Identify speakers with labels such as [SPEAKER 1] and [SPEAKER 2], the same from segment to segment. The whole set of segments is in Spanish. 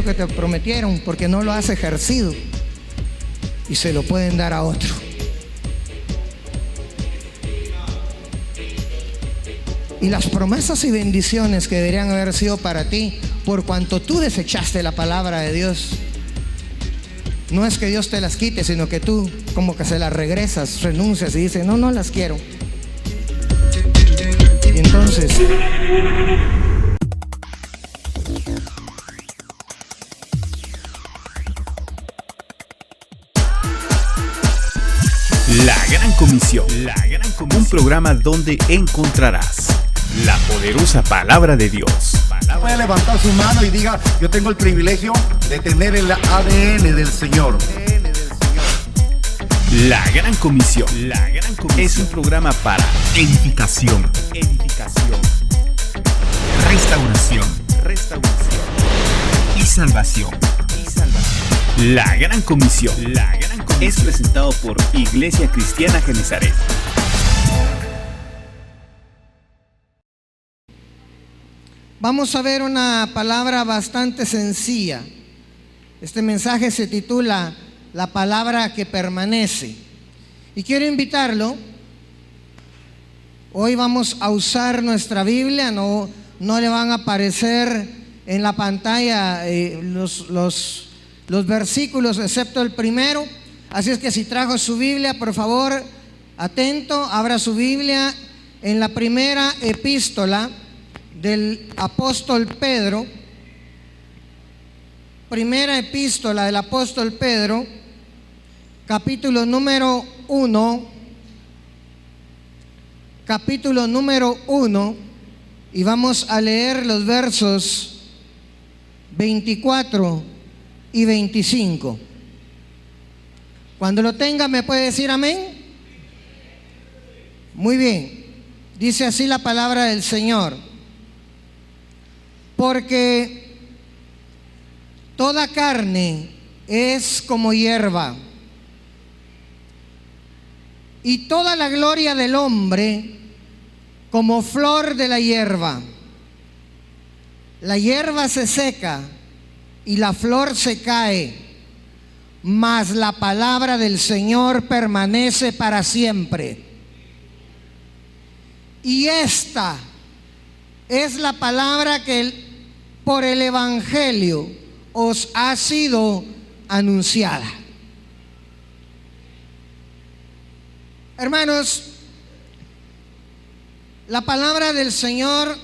[SPEAKER 1] aquello que te prometieron porque no lo has ejercido y se lo pueden dar a otro. Y las promesas y bendiciones que deberían haber sido para ti, por cuanto tú desechaste la palabra de Dios, no es que Dios te las quite, sino que tú como que se las regresas, renuncias y dices, no, no las quiero. Y entonces
[SPEAKER 2] La Gran Comisión, un programa donde encontrarás la poderosa palabra de Dios.
[SPEAKER 3] Puede levantar su mano y diga, yo tengo el privilegio de tener el ADN del Señor.
[SPEAKER 2] La Gran Comisión es un programa para edificación, restauración y salvación. La Gran Comisión es presentado por Iglesia Cristiana Genezaret.
[SPEAKER 1] vamos a ver una palabra bastante sencilla. Este mensaje se titula La palabra que permanece. Y quiero invitarlo. Hoy vamos a usar nuestra Biblia, no le van a aparecer en la pantalla los versículos excepto el primero. Así es que si trajo su Biblia, por favor, atento, abra su Biblia en la primera epístola del apóstol Pedro. Primera epístola del apóstol Pedro, capítulo número 1, y vamos a leer los versos 24 y 25. Cuando lo tenga, ¿me puede decir amén? Muy bien. Dice así la palabra del Señor: porque toda carne es como hierba, y toda la gloria del hombre como flor de la hierba. La hierba se seca y la flor se cae, mas la palabra del Señor permanece para siempre. Y esta es la palabra que por el Evangelio os ha sido anunciada. Hermanos, la palabra del Señor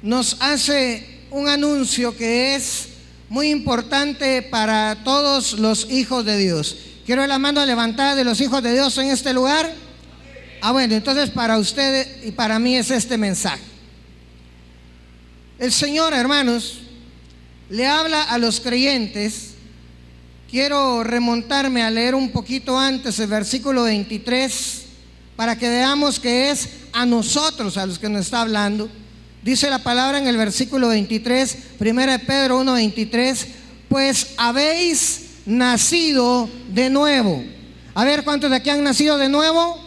[SPEAKER 1] nos hace un anuncio que es muy importante para todos los hijos de Dios. Quiero ver la mano levantada de los hijos de Dios en este lugar. Bueno, entonces para ustedes y para mí es este mensaje. El Señor, hermanos, le habla a los creyentes. Quiero remontarme a leer un poquito antes el versículo 23 para que veamos que es a nosotros a los que nos está hablando. Dice la palabra en el versículo 23, 1 Pedro 1:23, pues habéis nacido de nuevo. A ver, ¿cuántos de aquí han nacido de nuevo?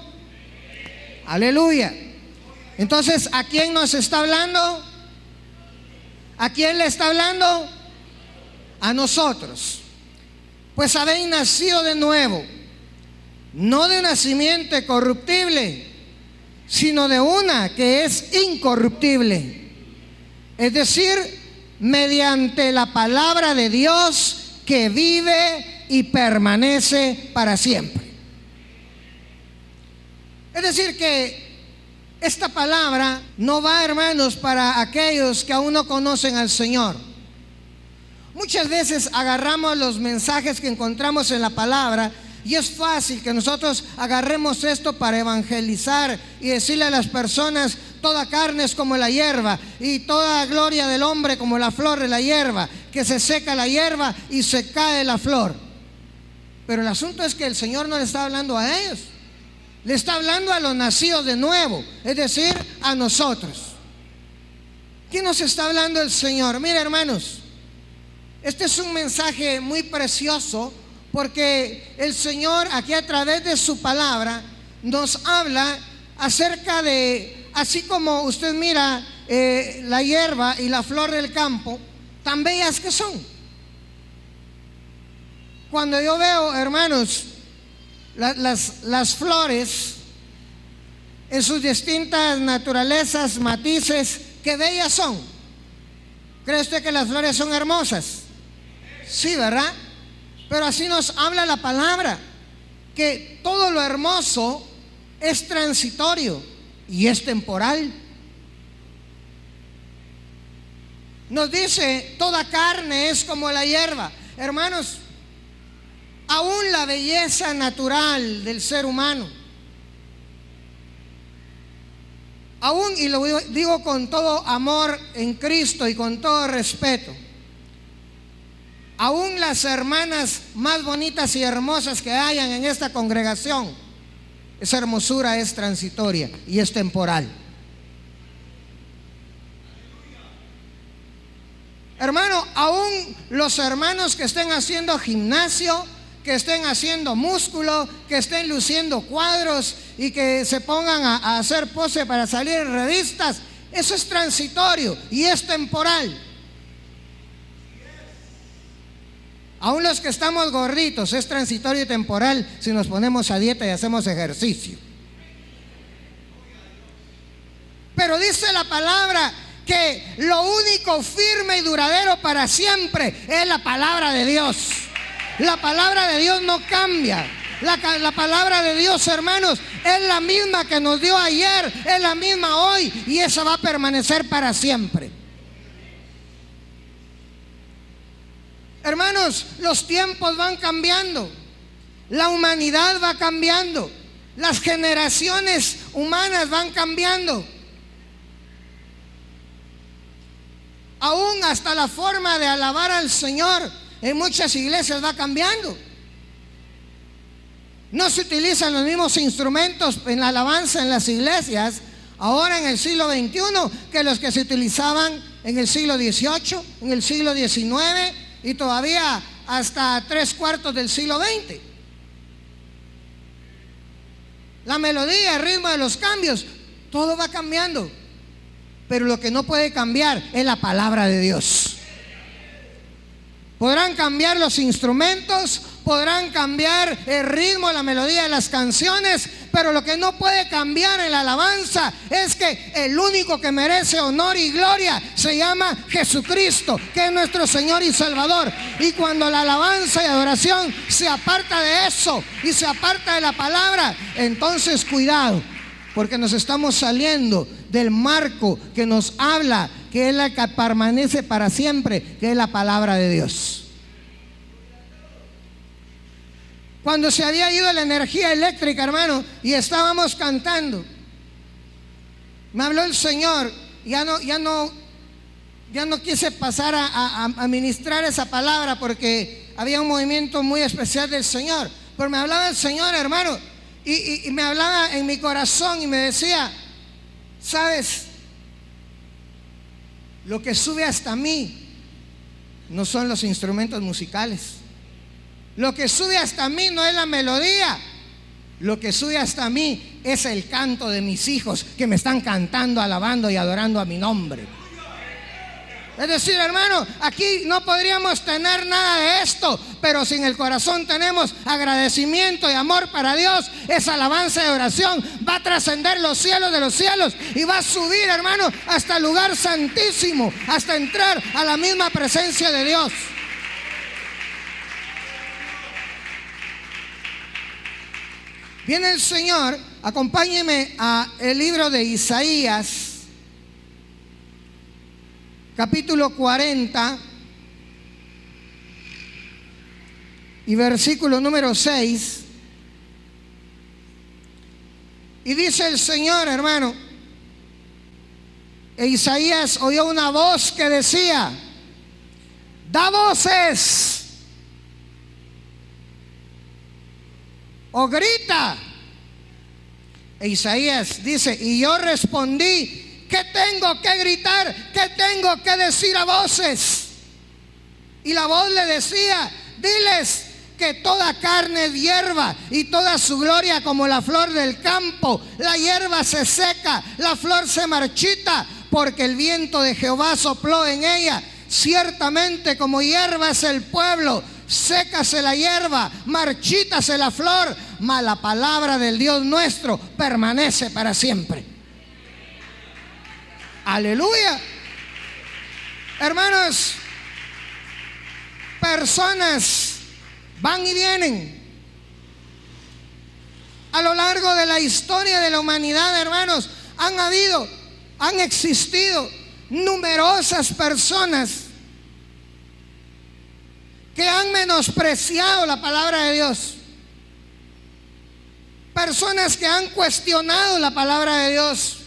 [SPEAKER 1] Aleluya. Entonces, ¿a quién nos está hablando? ¿A quién le está hablando? A nosotros. Pues habéis nacido de nuevo, no de nacimiento corruptible, sino de una que es incorruptible, es decir, mediante la palabra de Dios que vive y permanece para siempre. Es decir que esta palabra no va, hermanos, para aquellos que aún no conocen al Señor. Muchas veces agarramos los mensajes que encontramos en la palabra y es fácil que nosotros agarremos esto para evangelizar y decirle a las personas: toda carne es como la hierba y toda gloria del hombre como la flor de la hierba, que se seca la hierba y se cae la flor. Pero el asunto es que el Señor no le está hablando a ellos, le está hablando a los nacidos de nuevo, es decir, a nosotros. ¿Qué nos está hablando el Señor? Mira, hermanos, este es un mensaje muy precioso, porque el Señor aquí a través de su palabra nos habla acerca de, así como usted mira la hierba y la flor del campo, tan bellas que son. Cuando yo veo, hermanos, las flores en sus distintas naturalezas, matices, qué bellas son. ¿Cree usted que las flores son hermosas? Sí, ¿verdad? Pero así nos habla la palabra, que todo lo hermoso es transitorio y es temporal. Nos dice, toda carne es como la hierba. Hermanos, aún la belleza natural del ser humano, aún, y lo digo con todo amor en Cristo y con todo respeto, aún las hermanas más bonitas y hermosas que hayan en esta congregación, esa hermosura es transitoria y es temporal. Hermano, aún los hermanos que estén haciendo gimnasio, que estén haciendo músculo, que estén luciendo cuadros y que se pongan a hacer pose para salir en revistas, eso es transitorio y es temporal. Aún los que estamos gorditos, es transitorio y temporal si nos ponemos a dieta y hacemos ejercicio. Pero dice la palabra que lo único firme y duradero para siempre es la palabra de Dios. La palabra de Dios no cambia. La palabra de Dios, hermanos, es la misma que nos dio ayer, es la misma hoy, y esa va a permanecer para siempre. Hermanos, los tiempos van cambiando, la humanidad va cambiando, las generaciones humanas van cambiando. Aún hasta la forma de alabar al Señor en muchas iglesias va cambiando. No se utilizan los mismos instrumentos en la alabanza en las iglesias ahora en el siglo XXI que los que se utilizaban en el siglo XVIII, en el siglo XIX y todavía hasta 3/4 del siglo XX. La melodía, el ritmo de los cambios, todo va cambiando. Pero lo que no puede cambiar es la palabra de Dios. Podrán cambiar los instrumentos, podrán cambiar el ritmo, la melodía de las canciones, pero lo que no puede cambiar en la alabanza es que el único que merece honor y gloria se llama Jesucristo, que es nuestro Señor y Salvador. Y cuando la alabanza y adoración se aparta de eso y se aparta de la palabra, entonces cuidado, porque nos estamos saliendo del marco que nos habla, que es la que permanece para siempre, que es la palabra de Dios. Cuando se había ido la energía eléctrica, hermano, y estábamos cantando, me habló el Señor. Ya no quise pasar a ministrar esa palabra porque había un movimiento muy especial del Señor, pero me hablaba el Señor, hermano, y me hablaba en mi corazón y me decía: ¿sabes? Lo que sube hasta mí no son los instrumentos musicales. Lo que sube hasta mí no es la melodía. Lo que sube hasta mí es el canto de mis hijos que me están cantando, alabando y adorando a mi nombre. Es decir, hermano, aquí no podríamos tener nada de esto, pero si en el corazón tenemos agradecimiento y amor para Dios, esa alabanza y oración va a trascender los cielos de los cielos y va a subir, hermano, hasta el lugar santísimo, hasta entrar a la misma presencia de Dios. Viene el Señor, acompáñeme a el libro de Isaías, capítulo 40 y versículo número 6. Y dice el Señor, hermano, e Isaías oyó una voz que decía: da voces o grita. E Isaías dice: y yo respondí: ¿qué tengo que gritar? ¿Qué tengo que decir a voces? Y la voz le decía: diles que toda carne es hierba y toda su gloria como la flor del campo. La hierba se seca, la flor se marchita, porque el viento de Jehová sopló en ella. Ciertamente como hierba es el pueblo, sécase la hierba, marchítase la flor, mas la palabra del Dios nuestro permanece para siempre. Aleluya. Hermanos, personas van y vienen a lo largo de la historia de la humanidad, hermanos. Han existido numerosas personas que han menospreciado la palabra de Dios, personas que han cuestionado la palabra de Dios,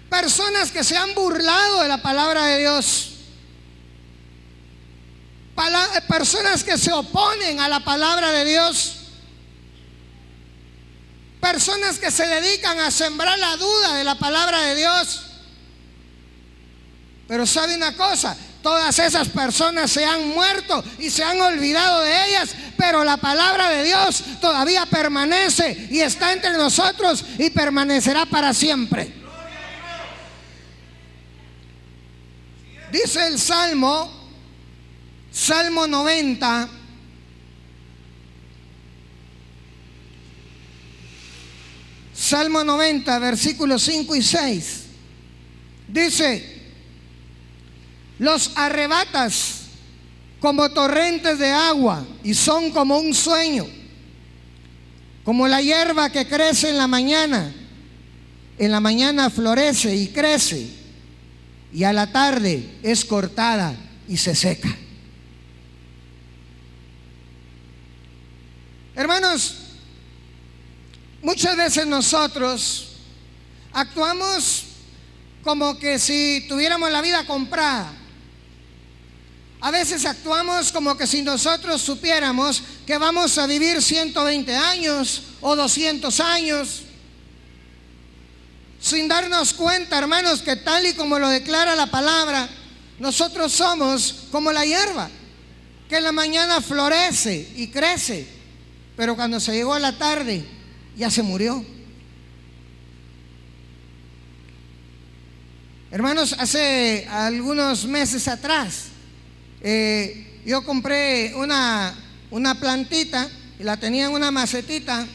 [SPEAKER 1] personas que se han burlado de la palabra de Dios, personas que se oponen a la palabra de Dios, personas que se dedican a sembrar la duda de la palabra de Dios. Pero ¿sabe una cosa? Todas esas personas se han muerto y se han olvidado de ellas, pero la palabra de Dios todavía permanece y está entre nosotros y permanecerá para siempre. Dice el Salmo 90, Salmo 90, versículos 5 y 6. Dice: los arrebatas como torrentes de agua y son como un sueño, como la hierba que crece en la mañana florece y crece, y a la tarde es cortada y se seca. Hermanos, muchas veces nosotros actuamos como que si tuviéramos la vida comprada. A veces actuamos como que si nosotros supiéramos que vamos a vivir 120 años o 200 años, sin darnos cuenta, hermanos, que tal y como lo declara la palabra, nosotros somos como la hierba, que en la mañana florece y crece, pero cuando se llegó a la tarde ya se murió. Hermanos, hace algunos meses atrás yo compré una plantita y la tenía en una macetita,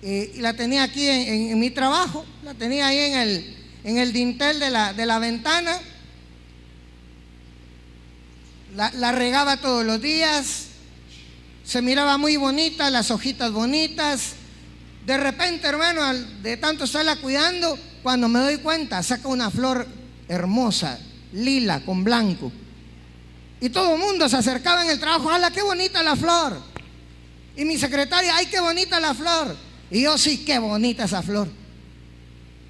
[SPEAKER 1] y la tenía aquí en mi trabajo, la tenía ahí en el dintel de la ventana. La regaba todos los días, se miraba muy bonita, las hojitas bonitas. De repente, hermano, de tanto estarla cuidando, cuando me doy cuenta, saca una flor hermosa, lila con blanco. Y todo el mundo se acercaba en el trabajo: ¡hala, qué bonita la flor! Y mi secretaria: ¡ay, qué bonita la flor! Y yo: sí, qué bonita esa flor.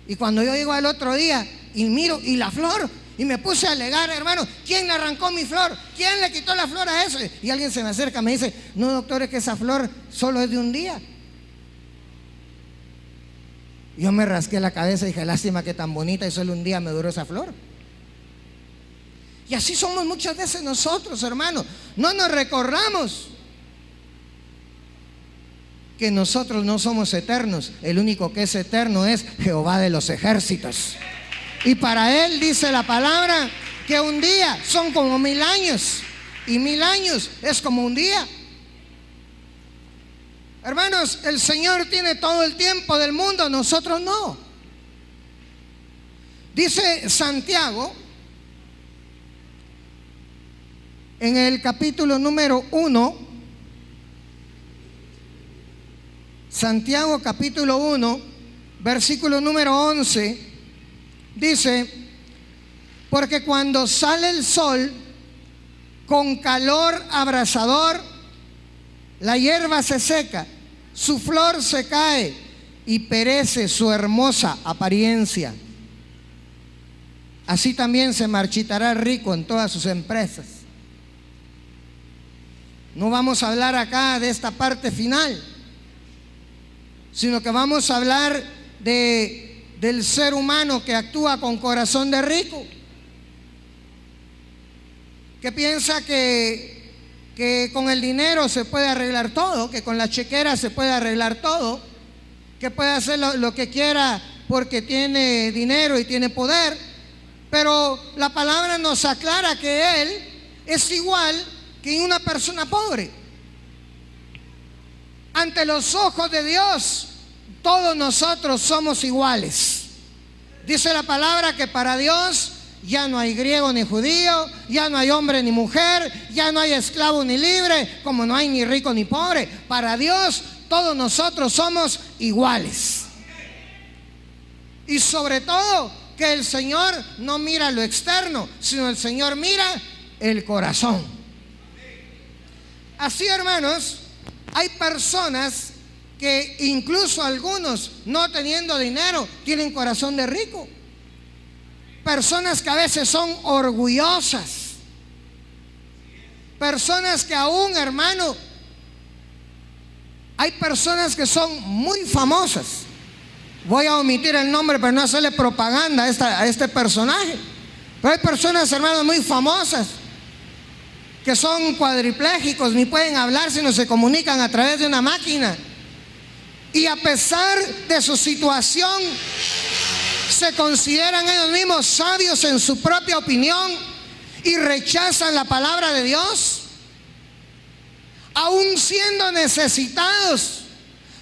[SPEAKER 1] Y cuando yo llego al otro día y miro, y la flor, y me puse a alegar: hermano, ¿quién le arrancó mi flor? ¿Quién le quitó la flor a eso? Y alguien se me acerca, me dice: no, doctor, es que esa flor solo es de un día. Yo me rasqué la cabeza y dije: lástima que tan bonita y solo un día me duró esa flor. Y así somos muchas veces nosotros, hermanos. No nos recordamos que nosotros no somos eternos. El único que es eterno es Jehová de los ejércitos. Y para Él dice la palabra que un día son como 1000 años, y 1000 años es como un día. Hermanos, el Señor tiene todo el tiempo del mundo, nosotros no. Dice Santiago, en el capítulo número 1, Santiago capítulo 1, versículo número 11, dice: porque cuando sale el sol con calor abrasador, la hierba se seca, su flor se cae y perece su hermosa apariencia. Así también se marchitará el rico en todas sus empresas. No vamos a hablar acá de esta parte final, sino que vamos a hablar del ser humano que actúa con corazón de rico, que piensa que con el dinero se puede arreglar todo, que con la chequera se puede arreglar todo, que puede hacer lo que quiera porque tiene dinero y tiene poder. Pero la palabra nos aclara que Él es igual que una persona pobre. Ante los ojos de Dios, todos nosotros somos iguales. Dice la palabra que para Dios ya no hay griego ni judío, ya no hay hombre ni mujer, ya no hay esclavo ni libre, como no hay ni rico ni pobre. Para Dios todos nosotros somos iguales. Y sobre todo que el Señor no mira lo externo, sino el Señor mira el corazón. Así, hermanos, hay personas que incluso algunos, no teniendo dinero, tienen corazón de rico. Personas que a veces son orgullosas. Personas que aún, hermano, hay personas que son muy famosas. Voy a omitir el nombre para no hacerle propaganda a este personaje. Pero hay personas, hermanos, muy famosas que son cuadriplégicos, ni pueden hablar sino se comunican a través de una máquina. Y a pesar de su situación, se consideran ellos mismos sabios en su propia opinión y rechazan la palabra de Dios. Aún siendo necesitados,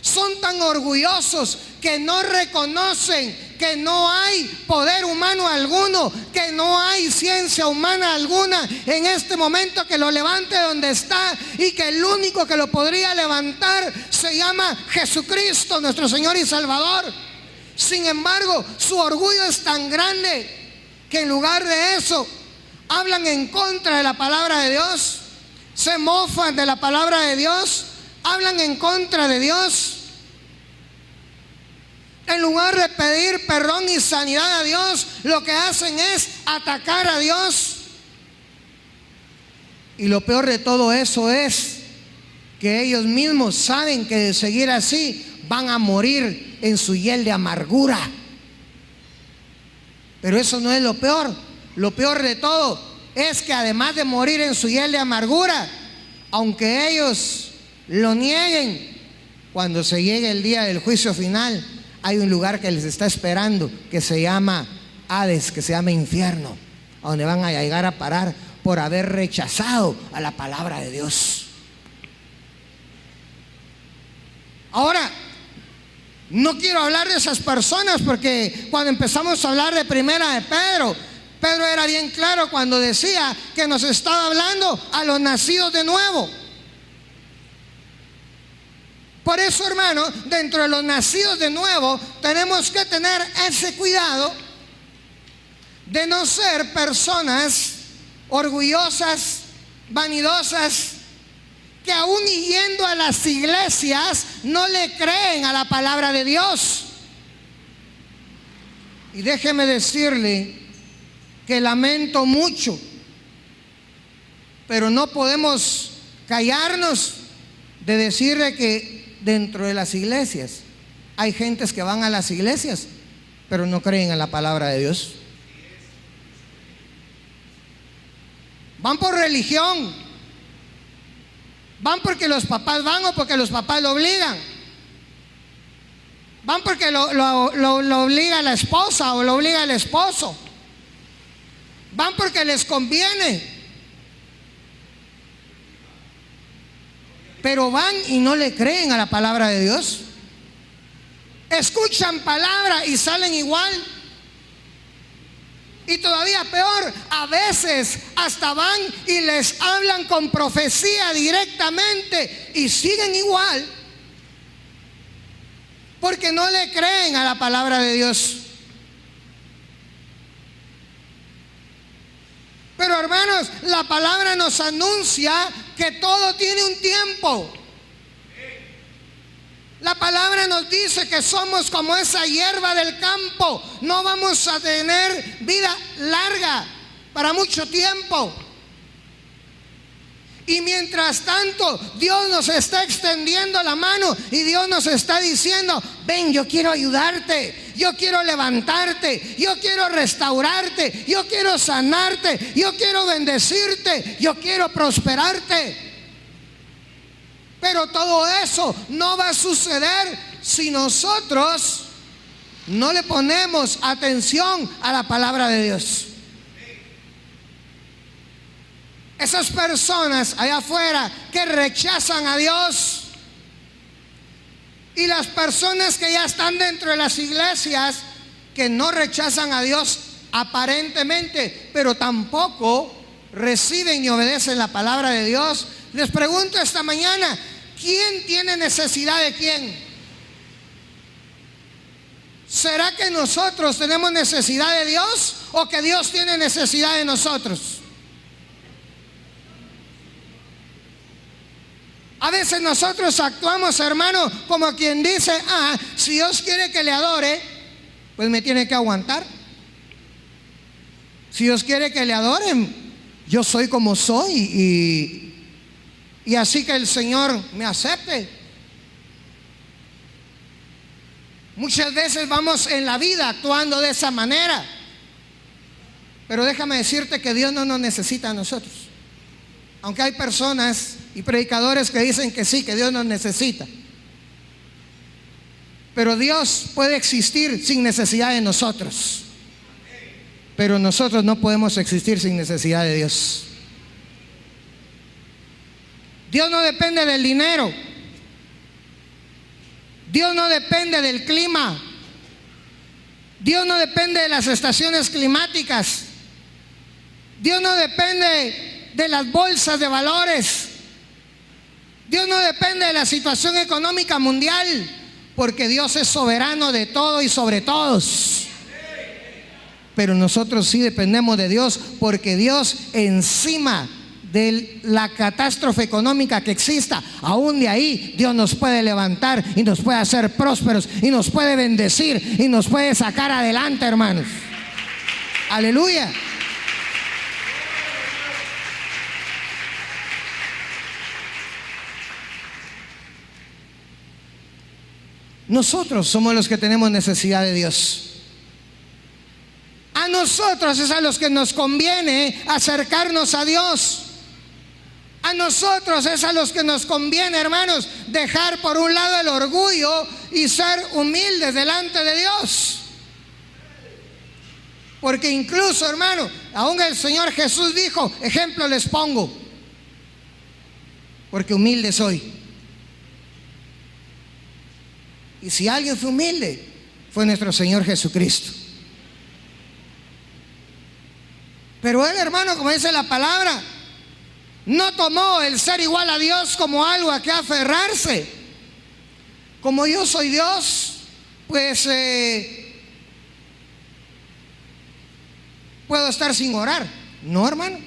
[SPEAKER 1] son tan orgullosos que no reconocen que no hay poder humano alguno, que no hay ciencia humana alguna en este momento que lo levante donde está, y que el único que lo podría levantar se llama Jesucristo, nuestro Señor y Salvador. Sin embargo, su orgullo es tan grande que en lugar de eso hablan en contra de la palabra de Dios, se mofan de la palabra de Dios, hablan en contra de Dios. En lugar de pedir perdón y sanidad a Dios, lo que hacen es atacar a Dios. Y lo peor de todo eso es que ellos mismos saben que de seguir así van a morir en su hiel de amargura. Pero eso no es lo peor. Lo peor de todo es que además de morir en su hiel de amargura, aunque ellos lo nieguen, cuando se llegue el día del juicio final, hay un lugar que les está esperando que se llama Hades, que se llama infierno, a donde van a llegar a parar por haber rechazado a la palabra de Dios. Ahora, no quiero hablar de esas personas, porque cuando empezamos a hablar de primera de Pedro, Pedro era bien claro cuando decía que nos estaba hablando a los nacidos de nuevo. Por eso, hermano, dentro de los nacidos de nuevo tenemos que tener ese cuidado de no ser personas orgullosas, vanidosas, que aún yendo a las iglesias no le creen a la palabra de Dios. Y déjeme decirle que lamento mucho, pero no podemos callarnos de decirle que dentro de las iglesias hay gentes que van a las iglesias pero no creen en la palabra de Dios. Van por religión, van porque los papás van o porque los papás lo obligan, van porque lo obliga la esposa o lo obliga el esposo, van porque les conviene. Pero van y no le creen a la palabra de Dios. Escuchan palabra y salen igual. Y todavía peor, a veces hasta van y les hablan con profecía directamente y siguen igual, porque no le creen a la palabra de Dios. Pero hermanos, la palabra nos anuncia que todo tiene un tiempo. La palabra nos dice que somos como esa hierba del campo. No vamos a tener vida larga para mucho tiempo. Y mientras tanto, Dios nos está extendiendo la mano y Dios nos está diciendo: ven, yo quiero ayudarte, yo quiero levantarte, yo quiero restaurarte, yo quiero sanarte, yo quiero bendecirte, yo quiero prosperarte. Pero todo eso no va a suceder si nosotros no le ponemos atención a la palabra de Dios. Esas personas allá afuera que rechazan a Dios y las personas que ya están dentro de las iglesias que no rechazan a Dios aparentemente, pero tampoco reciben y obedecen la palabra de Dios. Les pregunto esta mañana, ¿quién tiene necesidad de quién? ¿Será que nosotros tenemos necesidad de Dios o que Dios tiene necesidad de nosotros? A veces nosotros actuamos, hermano, como quien dice, si Dios quiere que le adore, pues me tiene que aguantar. Si Dios quiere que le adoren, yo soy como soy y así que el Señor me acepte. Muchas veces vamos en la vida actuando de esa manera, pero déjame decirte que Dios no nos necesita a nosotros. Aunque hay personas y predicadores que dicen que sí, que Dios nos necesita, pero Dios puede existir sin necesidad de nosotros, pero nosotros no podemos existir sin necesidad de Dios. Dios no depende del dinero, Dios no depende del clima, Dios no depende de las estaciones climáticas, Dios no depende de las bolsas de valores, Dios no depende de la situación económica mundial, porque Dios es soberano de todo y sobre todos. Pero nosotros sí dependemos de Dios, porque Dios, encima de la catástrofe económica que exista, aún de ahí Dios nos puede levantar y nos puede hacer prósperos y nos puede bendecir y nos puede sacar adelante, hermanos. Aleluya. Nosotros somos los que tenemos necesidad de Dios. A nosotros es a los que nos conviene acercarnos a Dios. A nosotros es a los que nos conviene, hermanos, dejar por un lado el orgullo y ser humildes delante de Dios. Porque incluso, hermano, aún el Señor Jesús dijo, ejemplo les pongo, porque humilde soy. Y si alguien fue humilde, fue nuestro Señor Jesucristo. Pero Él, hermano, como dice la palabra, no tomó el ser igual a Dios como algo a que aferrarse. Como yo soy Dios, pues puedo estar sin orar. No, hermano.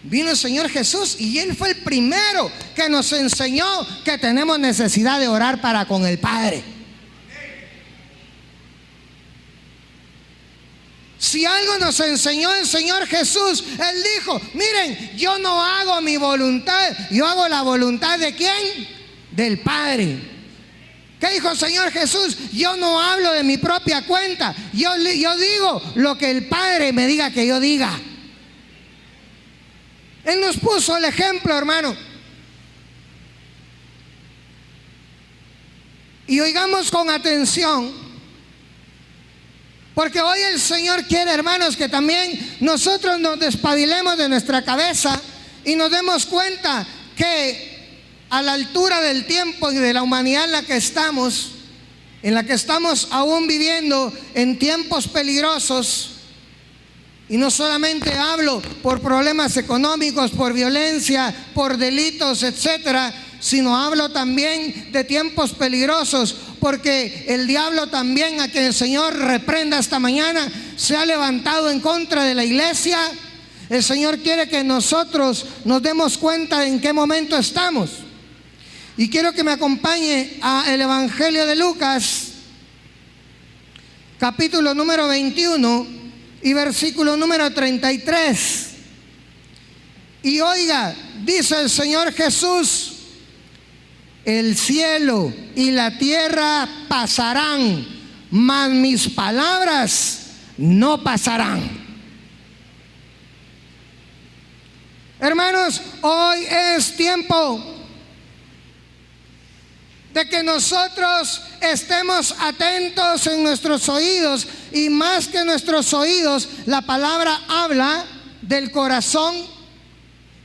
[SPEAKER 1] Vino el Señor Jesús y Él fue el primero que nos enseñó que tenemos necesidad de orar para con el Padre. Si algo nos enseñó el Señor Jesús, Él dijo, miren, yo no hago mi voluntad, yo hago la voluntad ¿de quién? Del Padre. ¿Qué dijo el Señor Jesús? Yo no hablo de mi propia cuenta, yo digo lo que el Padre me diga que yo diga. Él nos puso el ejemplo, hermano. Y oigamos con atención, porque hoy el Señor quiere, hermanos, que también nosotros nos despabilemos de nuestra cabeza y nos demos cuenta que a la altura del tiempo y de la humanidad en la que estamos aún viviendo en tiempos peligrosos. Y no solamente hablo por problemas económicos, por violencia, por delitos, etcétera, sino hablo también de tiempos peligrosos, porque el diablo también, a quien el Señor reprenda esta mañana, se ha levantado en contra de la iglesia. El Señor quiere que nosotros nos demos cuenta de en qué momento estamos. Y quiero que me acompañe al Evangelio de Lucas, capítulo número 21 y versículo número 33. Y oiga, dice el Señor Jesús, el cielo y la tierra pasarán, mas mis palabras no pasarán. Hermanos, hoy es tiempo de que nosotros estemos atentos en nuestros oídos, y más que nuestros oídos, la palabra habla del corazón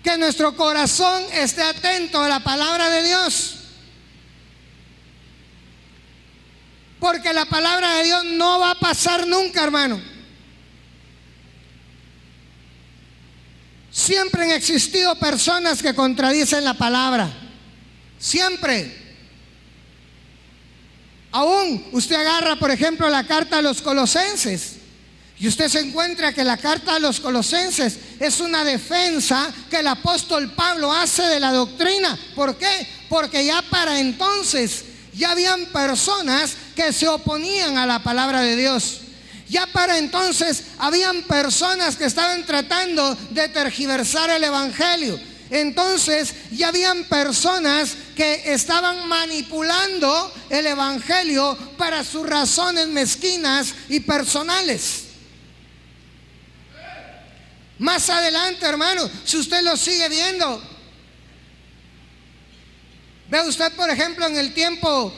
[SPEAKER 1] que nuestro corazón esté atento a la palabra de Dios. Porque la palabra de Dios no va a pasar nunca, hermano. Siempre han existido personas que contradicen la palabra. Siempre. Aún usted agarra, por ejemplo, la carta a los Colosenses, y usted se encuentra que la carta a los Colosenses es una defensa que el apóstol Pablo hace de la doctrina. ¿Por qué? Porque ya para entonces ya habían personas que se oponían a la palabra de Dios. Ya para entonces habían personas que estaban tratando de tergiversar el evangelio. Entonces ya habían personas que estaban manipulando el evangelio para sus razones mezquinas y personales. Más adelante, hermano, si usted lo sigue viendo, ve usted, por ejemplo, en el tiempo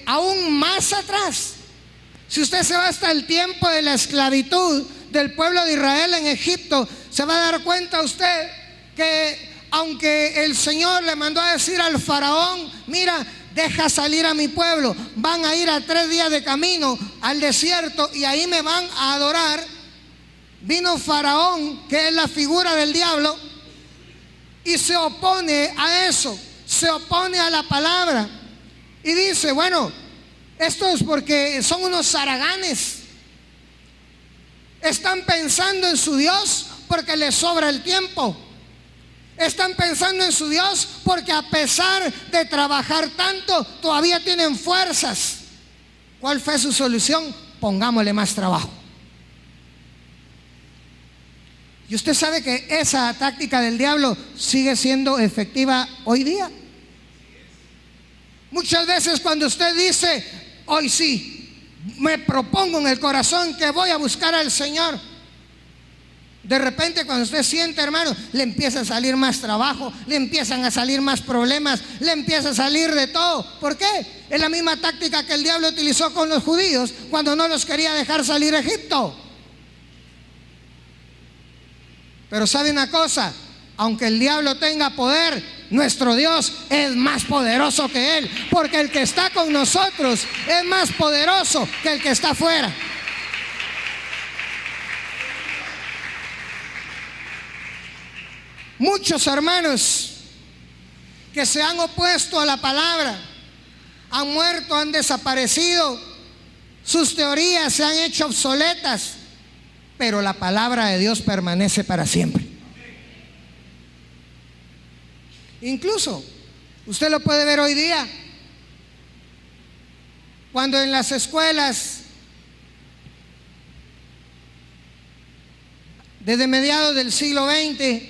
[SPEAKER 1] aún más atrás. Si usted se va hasta el tiempo de la esclavitud del pueblo de Israel en Egipto, se va a dar cuenta usted que aunque el Señor le mandó a decir al faraón: mira, deja salir a mi pueblo, van a ir a 3 días de camino al desierto y ahí me van a adorar, vino Faraón, que es la figura del diablo, y se opone a eso, se opone a la palabra y dice: bueno, esto es porque son unos haraganes, están pensando en su Dios porque les sobra el tiempo, están pensando en su Dios porque a pesar de trabajar tanto todavía tienen fuerzas. ¿Cuál fue su solución? Pongámosle más trabajo. Y usted sabe que esa táctica del diablo sigue siendo efectiva hoy día. Muchas veces cuando usted dice: hoy sí, me propongo en el corazón que voy a buscar al Señor, de repente cuando usted siente, hermano, le empieza a salir más trabajo, le empiezan a salir más problemas, le empieza a salir de todo. ¿Por qué? Es la misma táctica que el diablo utilizó con los judíos cuando no los quería dejar salir a Egipto. Pero ¿sabe una cosa? Aunque el diablo tenga poder, nuestro Dios es más poderoso que él, porque el que está con nosotros es más poderoso que el que está afuera. Muchos hermanos que se han opuesto a la palabra han muerto, han desaparecido, sus teorías se han hecho obsoletas, pero la palabra de Dios permanece para siempre. Incluso usted lo puede ver hoy día, cuando en las escuelas, desde mediados del siglo XX,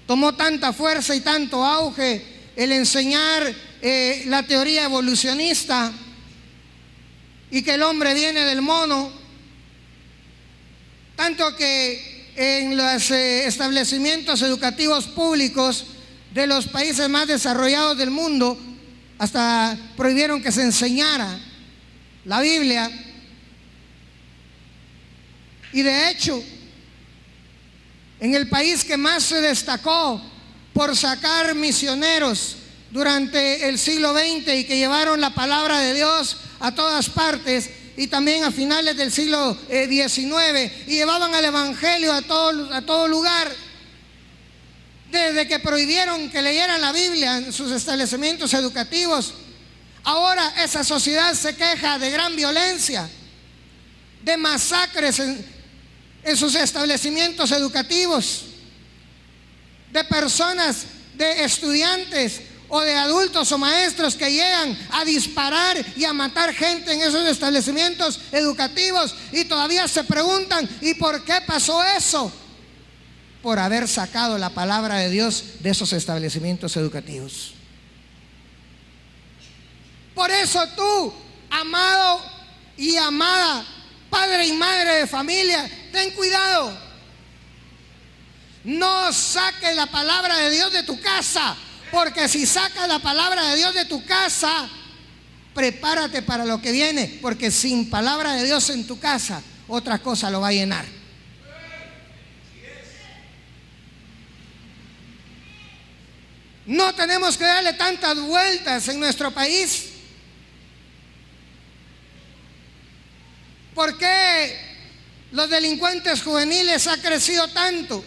[SPEAKER 1] tomó tanta fuerza y tanto auge el enseñar la teoría evolucionista y que el hombre viene del mono, tanto que en los establecimientos educativos públicos de los países más desarrollados del mundo hasta prohibieron que se enseñara la Biblia. Y de hecho, en el país que más se destacó por sacar misioneros durante el siglo XX y que llevaron la palabra de Dios a todas partes, y también a finales del siglo XIX, y llevaban el evangelio a todo lugar, desde que prohibieron que leyeran la Biblia en sus establecimientos educativos, ahora esa sociedad se queja de gran violencia, de masacres en sus establecimientos educativos, de personas, de estudiantes o de adultos o maestros que llegan a disparar y a matar gente en esos establecimientos educativos, y todavía se preguntan: ¿y por qué pasó eso? Por haber sacado la palabra de Dios de esos establecimientos educativos. Por eso tú, amado y amada, padre y madre de familia, ten cuidado. No saques la palabra de Dios de tu casa, porque si sacas la palabra de Dios de tu casa, prepárate para lo que viene, porque sin palabra de Dios en tu casa, otra cosa lo va a llenar. No tenemos que darle tantas vueltas en nuestro país. ¿Por qué los delincuentes juveniles ha crecido tanto?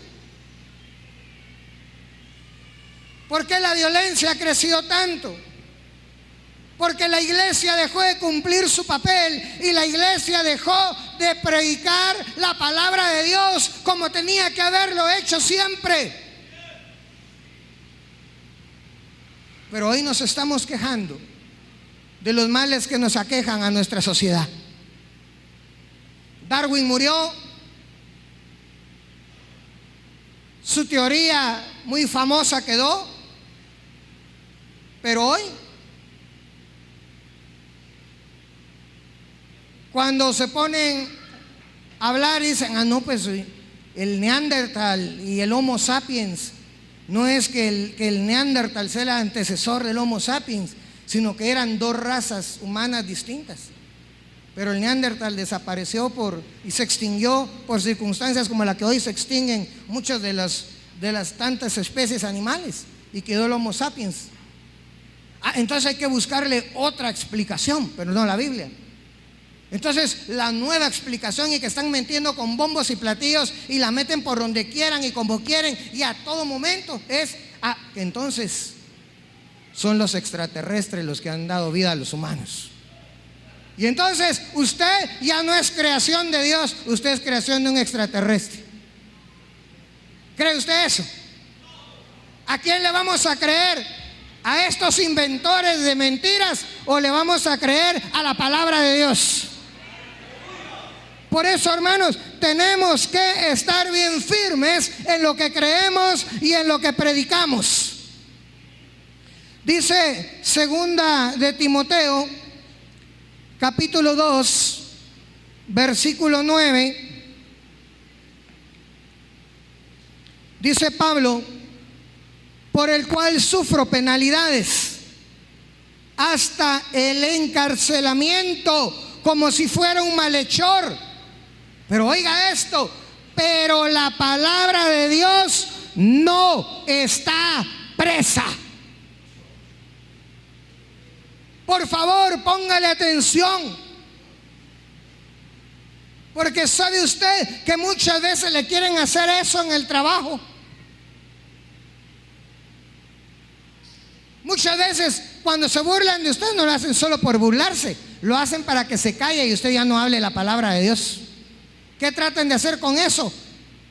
[SPEAKER 1] ¿Por qué la violencia ha crecido tanto? Porque la iglesia dejó de cumplir su papel y la iglesia dejó de predicar la palabra de Dios como tenía que haberlo hecho siempre. Pero hoy nos estamos quejando de los males que nos aquejan a nuestra sociedad. Darwin murió, su teoría muy famosa quedó, pero hoy, cuando se ponen a hablar y dicen, no, pues el Neandertal y el Homo sapiens, no es que el Neandertal sea el antecesor del Homo sapiens, sino que eran dos razas humanas distintas. Pero el Neandertal desapareció y se extinguió por circunstancias como la que hoy se extinguen muchas de las tantas especies animales, y quedó el Homo sapiens. Entonces hay que buscarle otra explicación, pero no la Biblia. Entonces la nueva explicación, y que están metiendo con bombos y platillos y la meten por donde quieran y como quieren y a todo momento, es que entonces son los extraterrestres los que han dado vida a los humanos. Y entonces usted ya no es creación de Dios, usted es creación de un extraterrestre. ¿Cree usted eso? ¿A quién le vamos a creer? ¿A estos inventores de mentiras o le vamos a creer a la palabra de Dios? Por eso, hermanos, tenemos que estar bien firmes en lo que creemos y en lo que predicamos. Dice segunda de Timoteo, capítulo 2, versículo 9. Dice Pablo: por el cual sufro penalidades, hasta el encarcelamiento, como si fuera un malhechor. Pero oiga esto: pero la palabra de Dios no está presa. Por favor, póngale atención, porque sabe usted que muchas veces le quieren hacer eso en el trabajo. Muchas veces cuando se burlan de usted, no lo hacen solo por burlarse, lo hacen para que se calle y usted ya no hable la palabra de Dios. ¿Qué tratan de hacer con eso?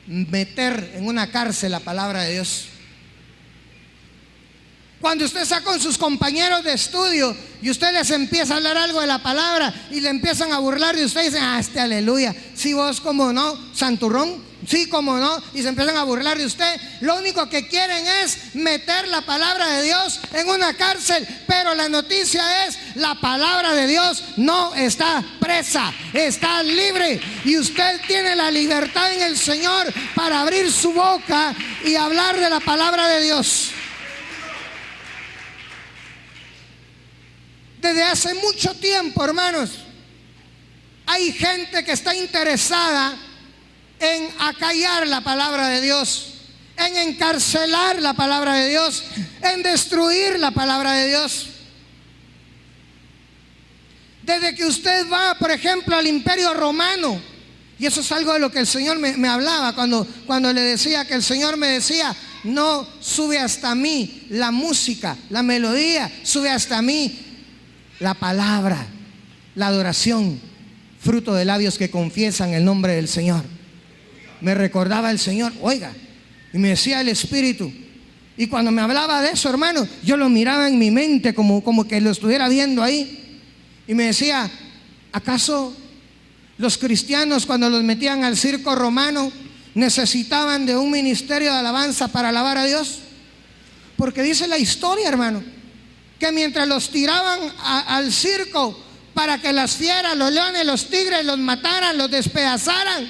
[SPEAKER 1] Meter en una cárcel la palabra de Dios. Cuando usted está con sus compañeros de estudio y usted les empieza a hablar algo de la palabra y le empiezan a burlar de usted y dicen: aleluya, sí, vos como no, santurrón, sí, como no, y se empiezan a burlar de usted. Lo único que quieren es meter la palabra de Dios en una cárcel, pero la noticia es: la palabra de Dios no está presa, está libre, y usted tiene la libertad en el Señor para abrir su boca y hablar de la palabra de Dios. Desde hace mucho tiempo, hermanos, hay gente que está interesada en acallar la palabra de Dios, en encarcelar la palabra de Dios, en destruir la palabra de Dios. Desde que usted va, por ejemplo, al Imperio Romano, y eso es algo de lo que el Señor me hablaba cuando le decía que el Señor me decía: no sube hasta mí la música, la melodía, sube hasta mí la palabra, la adoración, fruto de labios que confiesan el nombre del Señor. Me recordaba el Señor, oiga, y me decía el Espíritu, y cuando me hablaba de eso, hermano, yo lo miraba en mi mente como que lo estuviera viendo ahí, y me decía: ¿acaso los cristianos, cuando los metían al circo romano, necesitaban de un ministerio de alabanza para alabar a Dios? Porque dice la historia, hermano, que mientras los tiraban al circo para que las fieras, los leones, los tigres los mataran, los despedazaran,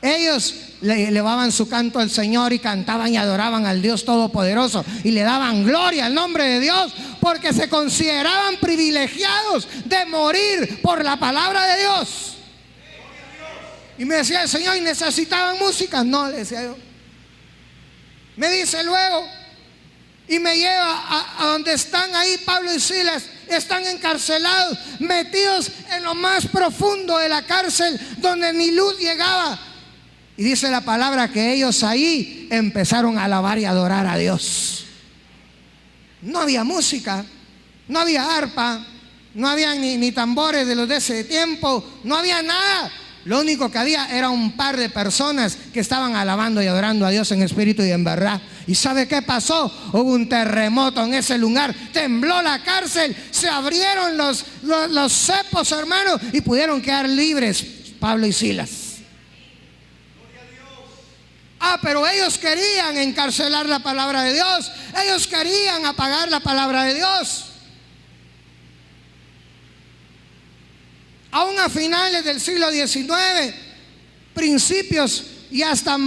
[SPEAKER 1] ellos le elevaban su canto al Señor y cantaban y adoraban al Dios Todopoderoso y le daban gloria al nombre de Dios, porque se consideraban privilegiados de morir por la palabra de Dios. Y me decía el Señor: ¿y necesitaban música? No, le decía yo. Me dice luego: y me lleva a donde están ahí Pablo y Silas. Están encarcelados, metidos en lo más profundo de la cárcel, donde ni luz llegaba. Y dice la palabra que ellos ahí empezaron a alabar y adorar a Dios. No había música, no había arpa, no había ni tambores de los de ese tiempo, no había nada. Lo único que había era un par de personas que estaban alabando y adorando a Dios en espíritu y en verdad. ¿Y sabe qué pasó? Hubo un terremoto en ese lugar, tembló la cárcel, se abrieron los cepos, hermanos, y pudieron quedar libres Pablo y Silas. Pero ellos querían encarcelar la palabra de Dios, ellos querían apagar la palabra de Dios. Aún a finales del siglo XIX, principios y hasta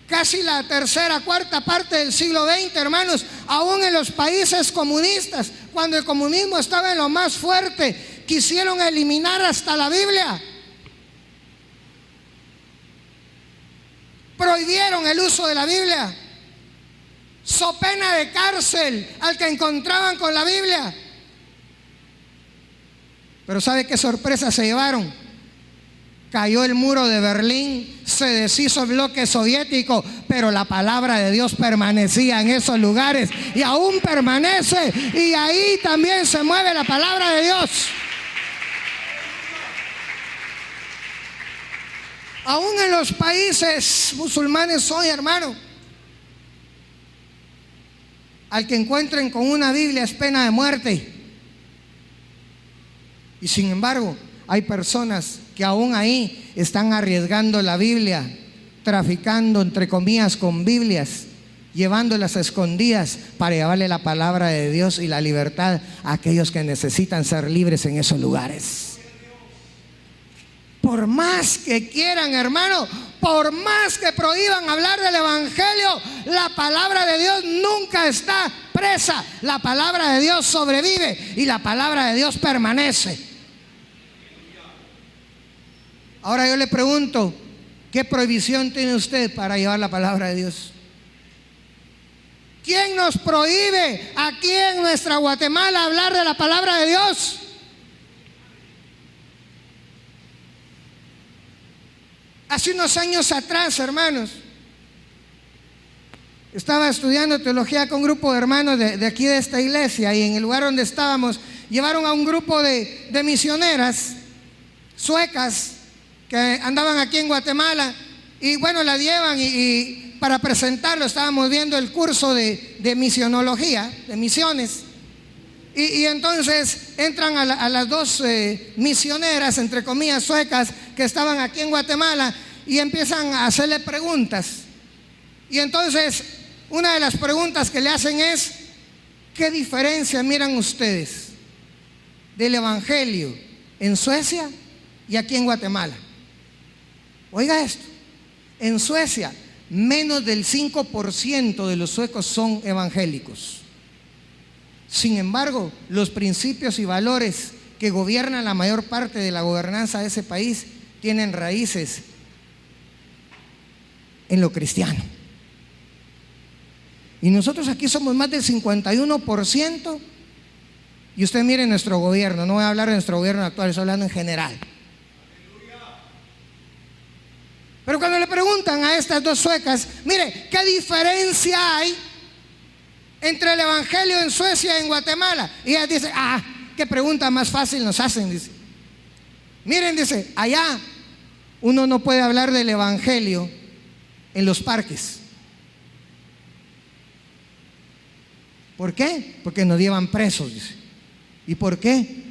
[SPEAKER 1] casi la tercera, cuarta parte del siglo XX, hermanos, aún en los países comunistas, cuando el comunismo estaba en lo más fuerte, quisieron eliminar hasta la Biblia. Prohibieron el uso de la Biblia, so pena de cárcel al que encontraban con la Biblia. Pero ¿sabe qué sorpresa se llevaron? Cayó el muro de Berlín, se deshizo el bloque soviético, pero la palabra de Dios permanecía en esos lugares y aún permanece, y ahí también se mueve la palabra de Dios. Aún en los países musulmanes hoy, hermano, al que encuentren con una Biblia es pena de muerte. Y sin embargo, hay personas que aún ahí están arriesgando la Biblia, traficando entre comillas con Biblias, llevándolas a escondidas para llevarle la palabra de Dios y la libertad a aquellos que necesitan ser libres en esos lugares. Por más que quieran, hermano, por más que prohíban hablar del evangelio, la palabra de Dios nunca está presa. La palabra de Dios sobrevive y la palabra de Dios permanece. Ahora yo le pregunto, ¿qué prohibición tiene usted para llevar la palabra de Dios? ¿Quién nos prohíbe aquí en nuestra Guatemala hablar de la palabra de Dios? Hace unos años atrás, hermanos, estaba estudiando teología con un grupo de hermanos de aquí de esta iglesia, y en el lugar donde estábamos llevaron a un grupo de misioneras suecas que andaban aquí en Guatemala, y bueno, la llevan y para presentarlo estábamos viendo el curso de misionología, de misiones. Y entonces entran a las dos misioneras, entre comillas, suecas, que estaban aquí en Guatemala, y empiezan a hacerle preguntas. Y entonces una de las preguntas que le hacen es: ¿qué diferencia miran ustedes del evangelio en Suecia y aquí en Guatemala? Oiga esto, en Suecia menos del 5% de los suecos son evangélicos. Sin embargo, los principios y valores que gobiernan la mayor parte de la gobernanza de ese país tienen raíces en lo cristiano. Y nosotros aquí somos más del 51%. Y usted mire nuestro gobierno, no voy a hablar de nuestro gobierno actual, estoy hablando en general. Pero cuando le preguntan a estas dos suecas, mire, ¿qué diferencia hay entre el evangelio en Suecia y en Guatemala? Y ellas dicen: qué pregunta más fácil nos hacen, dice. Miren, dice, allá uno no puede hablar del evangelio en los parques. ¿Por qué? Porque nos llevan presos, dice. ¿Y por qué?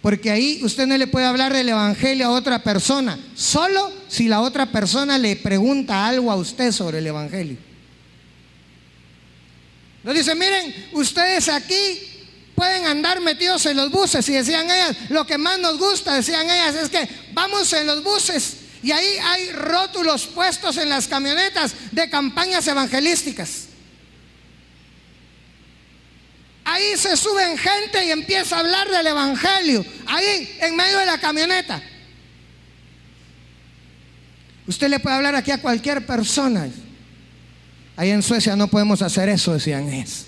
[SPEAKER 1] Porque ahí usted no le puede hablar del evangelio a otra persona, solo si la otra persona le pregunta algo a usted sobre el evangelio. Nos dicen: miren, ustedes aquí pueden andar metidos en los buses. Y decían ellas, lo que más nos gusta, decían ellas, es que vamos en los buses y ahí hay rótulos puestos en las camionetas de campañas evangelísticas. Ahí se suben gente y empieza a hablar del evangelio, ahí en medio de la camioneta. Usted le puede hablar aquí a cualquier persona Allá en Suecia no podemos hacer eso, decían ellos.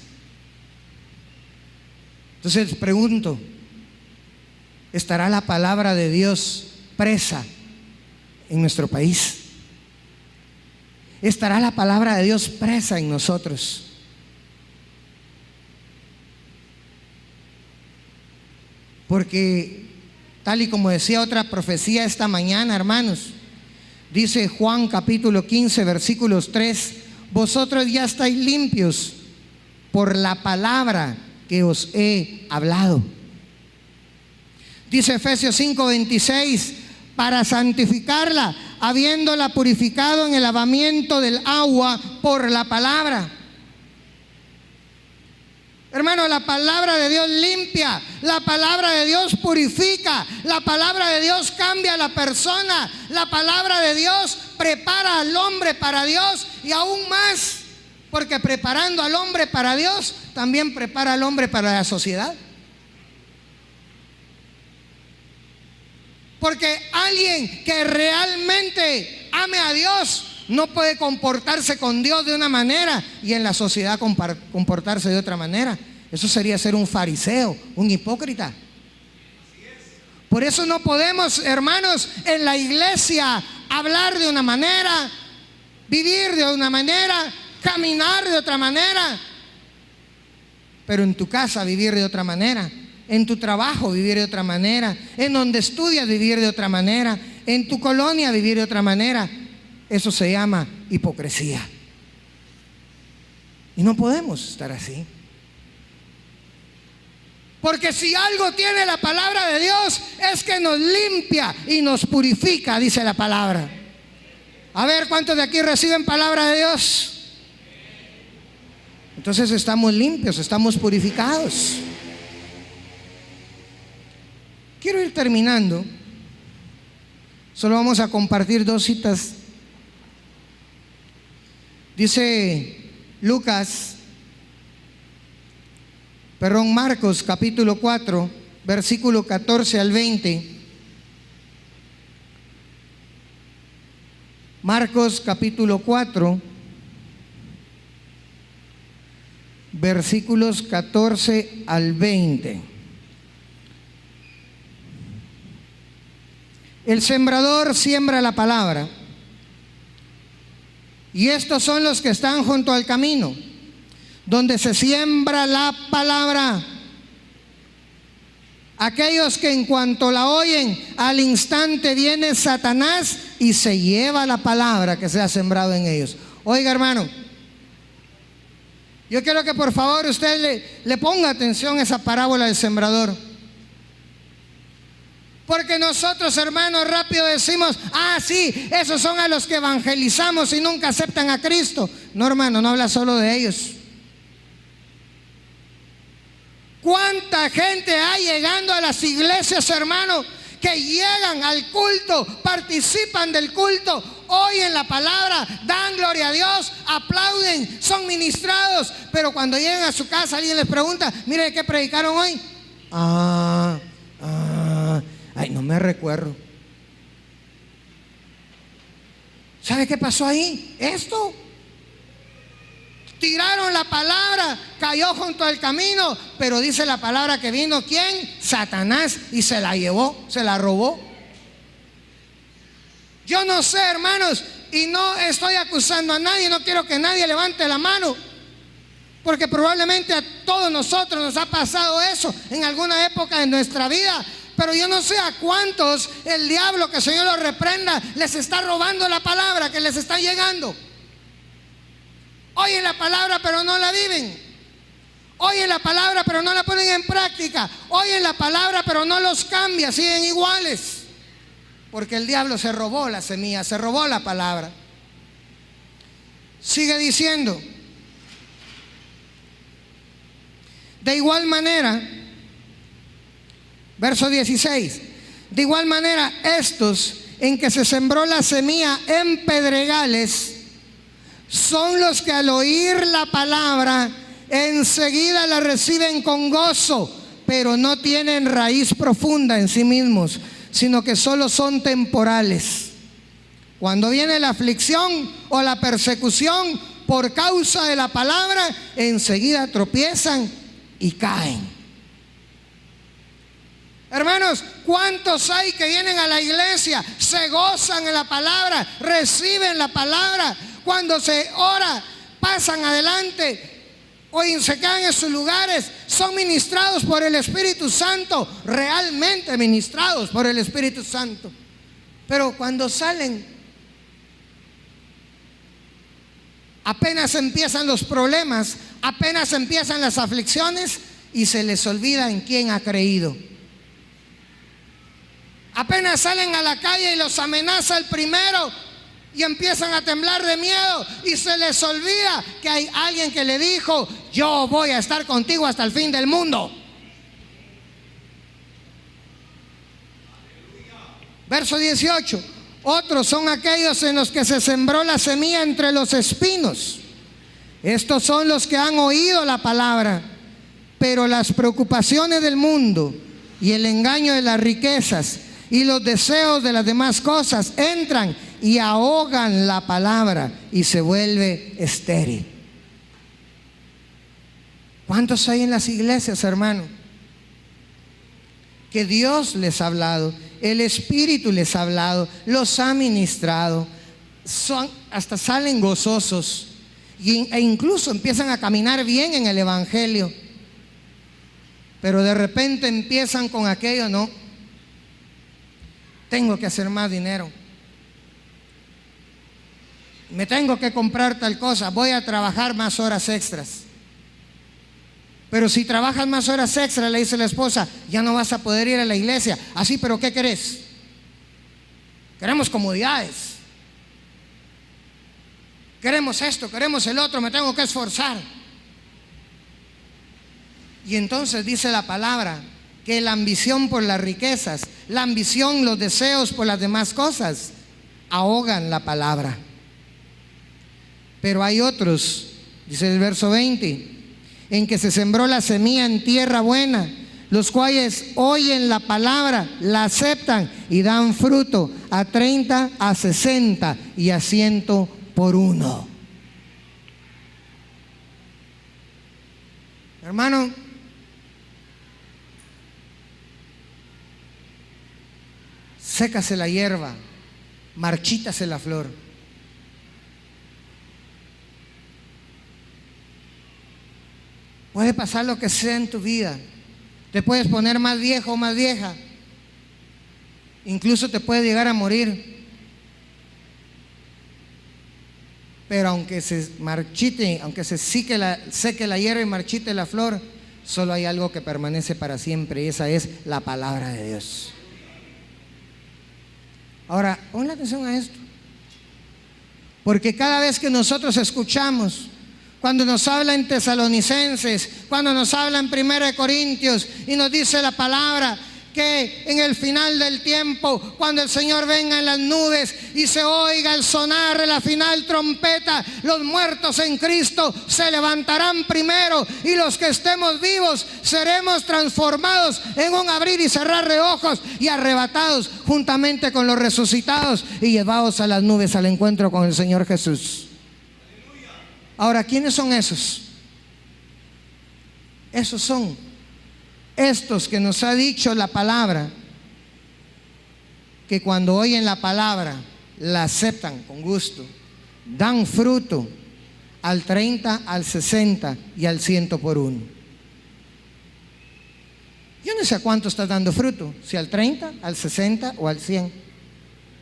[SPEAKER 1] Entonces pregunto, ¿estará la palabra de Dios presa en nuestro país? ¿Estará la palabra de Dios presa en nosotros? Porque tal y como decía otra profecía esta mañana, hermanos, dice Juan capítulo 15 versículos 3: vosotros ya estáis limpios por la palabra que os he hablado. Dice Efesios 5:26: para santificarla, habiéndola purificado en el lavamiento del agua por la palabra. Hermano, la palabra de Dios limpia, la palabra de Dios purifica, la palabra de Dios cambia a la persona, la palabra de Dios prepara al hombre para Dios, y aún más, porque preparando al hombre para Dios, también prepara al hombre para la sociedad. Porque alguien que realmente ame a Dios no puede comportarse con Dios de una manera y en la sociedad comportarse de otra manera. Eso sería ser un fariseo, un hipócrita. Por eso no podemos, hermanos, en la iglesia hablar de una manera, vivir de una manera, caminar de otra manera, pero en tu casa vivir de otra manera, en tu trabajo vivir de otra manera, en donde estudias vivir de otra manera, en tu colonia vivir de otra manera. Eso se llama hipocresía. Y no podemos estar así. Porque si algo tiene la palabra de Dios, es que nos limpia y nos purifica, dice la palabra. A ver, ¿cuántos de aquí reciben palabra de Dios? Entonces estamos limpios, estamos purificados. Quiero ir terminando. Solo vamos a compartir dos citas. Dice Marcos capítulo 4, versículo 14 al 20. Marcos capítulo 4, versículos 14 al 20. El sembrador siembra la palabra. Y estos son los que están junto al camino, donde se siembra la palabra. Aquellos que en cuanto la oyen, al instante viene Satanás y se lleva la palabra que se ha sembrado en ellos. Oiga, hermano, yo quiero que por favor usted le ponga atención a esa parábola del sembrador. Porque nosotros, hermanos, rápido decimos: ah, sí, esos son a los que evangelizamos y nunca aceptan a Cristo. No, hermano, no habla solo de ellos. ¿Cuánta gente hay llegando a las iglesias, hermano, que llegan al culto, participan del culto, oyen la palabra, dan gloria a Dios, aplauden, son ministrados, pero cuando llegan a su casa alguien les pregunta: mire, ¿qué predicaron hoy? Ay, no me recuerdo. ¿Sabe qué pasó ahí? Esto. Tiraron la palabra, cayó junto al camino, pero dice la palabra que vino ¿quién? Satanás, y se la llevó, se la robó. Yo no sé, hermanos, y no estoy acusando a nadie, no quiero que nadie levante la mano, porque probablemente a todos nosotros nos ha pasado eso en alguna época de nuestra vida. Pero yo no sé a cuántos el diablo, que el Señor los reprenda, les está robando la palabra que les está llegando. Oyen la palabra pero no la viven. Oyen la palabra pero no la ponen en práctica. Oyen la palabra pero no los cambia, siguen iguales. Porque el diablo se robó la semilla, se robó la palabra. Sigue diciendo: de igual manera, verso 16, de igual manera estos en que se sembró la semilla en pedregales son los que al oír la palabra enseguida la reciben con gozo, pero no tienen raíz profunda en sí mismos, sino que solo son temporales. Cuando viene la aflicción o la persecución, por causa de la palabra, enseguida tropiezan y caen. Hermanos, ¿cuántos hay que vienen a la iglesia, se gozan en la palabra, reciben la palabra, cuando se ora, pasan adelante o se quedan en sus lugares, son ministrados por el Espíritu Santo, realmente ministrados por el Espíritu Santo? Pero cuando salen, apenas empiezan los problemas, apenas empiezan las aflicciones y se les olvida en quién ha creído. Apenas salen a la calle y los amenaza el primero y empiezan a temblar de miedo y se les olvida que hay alguien que le dijo: yo voy a estar contigo hasta el fin del mundo. Verso 18. Otros son aquellos en los que se sembró la semilla entre los espinos. Estos son los que han oído la palabra, pero las preocupaciones del mundo y el engaño de las riquezas y los deseos de las demás cosas entran y ahogan la palabra y se vuelve estéril. ¿Cuántos hay en las iglesias, hermano? Que Dios les ha hablado, el Espíritu les ha hablado, los ha ministrado, hasta salen gozosos e incluso empiezan a caminar bien en el Evangelio, pero de repente empiezan con aquello: no, tengo que hacer más dinero, me tengo que comprar tal cosa, voy a trabajar más horas extras. Pero si trabajas más horas extras, le dice la esposa, ya no vas a poder ir a la iglesia. Así, pero ¿qué querés? Queremos comodidades, queremos esto, queremos el otro, me tengo que esforzar. Y entonces dice la palabra que la ambición por las riquezas, la ambición, los deseos por las demás cosas, ahogan la palabra. Pero hay otros, dice el verso 20, en que se sembró la semilla en tierra buena, los cuales oyen la palabra, la aceptan y dan fruto a 30, a 60 y a 100 por uno. Hermano, sécase la hierba, marchítase la flor. Puede pasar lo que sea en tu vida. Te puedes poner más viejo o más vieja. Incluso te puedes llegar a morir. Pero aunque se marchite, aunque se seque la hierba y marchite la flor, solo hay algo que permanece para siempre, y esa es la palabra de Dios. Ahora, ponle atención a esto, porque cada vez que nosotros escuchamos, cuando nos habla en Tesalonicenses, cuando nos habla en 1 Corintios y nos dice la palabra que en el final del tiempo, cuando el Señor venga en las nubes y se oiga el sonar de la final trompeta, los muertos en Cristo se levantarán primero y los que estemos vivos seremos transformados en un abrir y cerrar de ojos y arrebatados juntamente con los resucitados y llevados a las nubes al encuentro con el Señor Jesús. Ahora, ¿quiénes son esos? Esos son estos que nos ha dicho la palabra, que cuando oyen la palabra la aceptan con gusto, dan fruto al 30, al 60 y al 100 por uno. Yo no sé a cuánto estás dando fruto, si al 30, al 60 o al 100.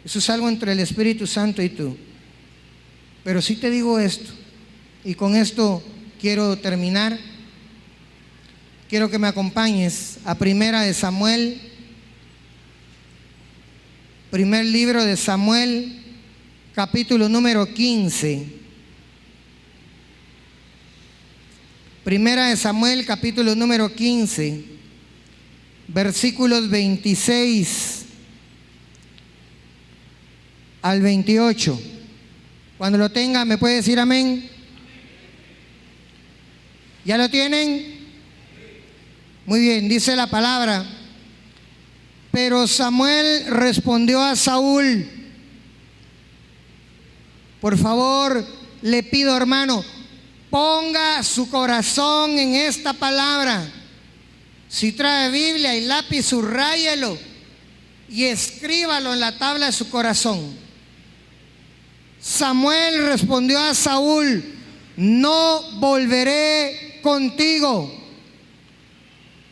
[SPEAKER 1] Eso es algo entre el Espíritu Santo y tú. Pero sí te digo esto, y con esto quiero terminar. Quiero que me acompañes a Primera de Samuel, primer libro de Samuel, capítulo número 15. Primera de Samuel, capítulo número 15, versículos 26 al 28. Cuando lo tenga, ¿me puede decir amén? ¿Ya lo tienen? Muy bien, dice la palabra: pero Samuel respondió a Saúl. Por favor, le pido, hermano, ponga su corazón en esta palabra. Si trae Biblia y lápiz, subráyelo y escríbalo en la tabla de su corazón. Samuel respondió a Saúl: no volveré contigo,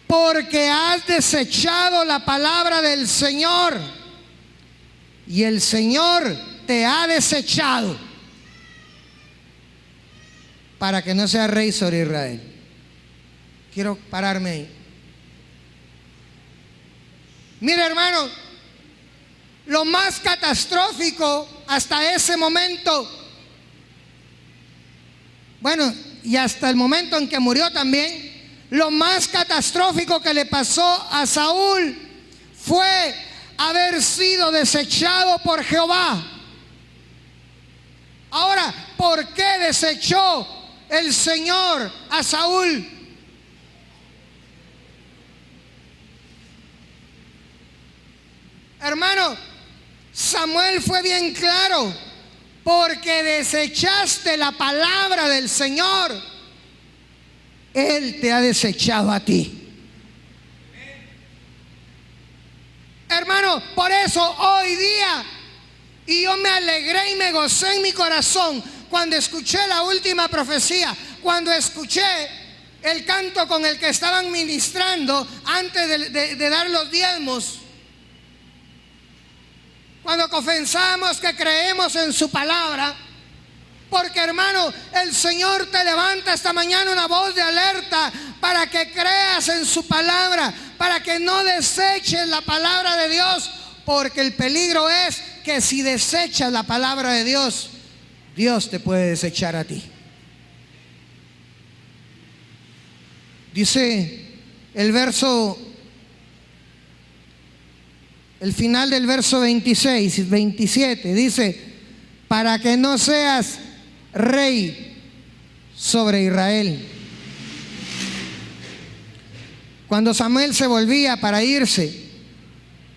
[SPEAKER 1] porque has desechado la palabra del Señor, y el Señor te ha desechado para que no seas rey sobre Israel. Quiero pararme ahí. Mira, hermano, lo más catastrófico hasta ese momento, bueno, y hasta el momento en que murió también, lo más catastrófico que le pasó a Saúl fue haber sido desechado por Jehová. Ahora, ¿por qué desechó el Señor a Saúl? Hermano, Samuel fue bien claro: porque desechaste la palabra del Señor, Él te ha desechado a ti. Hermano, por eso hoy día, y yo me alegré y me gocé en mi corazón cuando escuché la última profecía, cuando escuché el canto con el que estaban ministrando antes de dar los diezmos. Cuando confesamos que creemos en su palabra, porque, hermano, el Señor te levanta esta mañana una voz de alerta para que creas en su palabra, para que no deseches la palabra de Dios, porque el peligro es que si desechas la palabra de Dios, Dios te puede desechar a ti. Dice el final del verso 26 y 27, dice: para que no seas rey sobre Israel. Cuando Samuel se volvía para irse,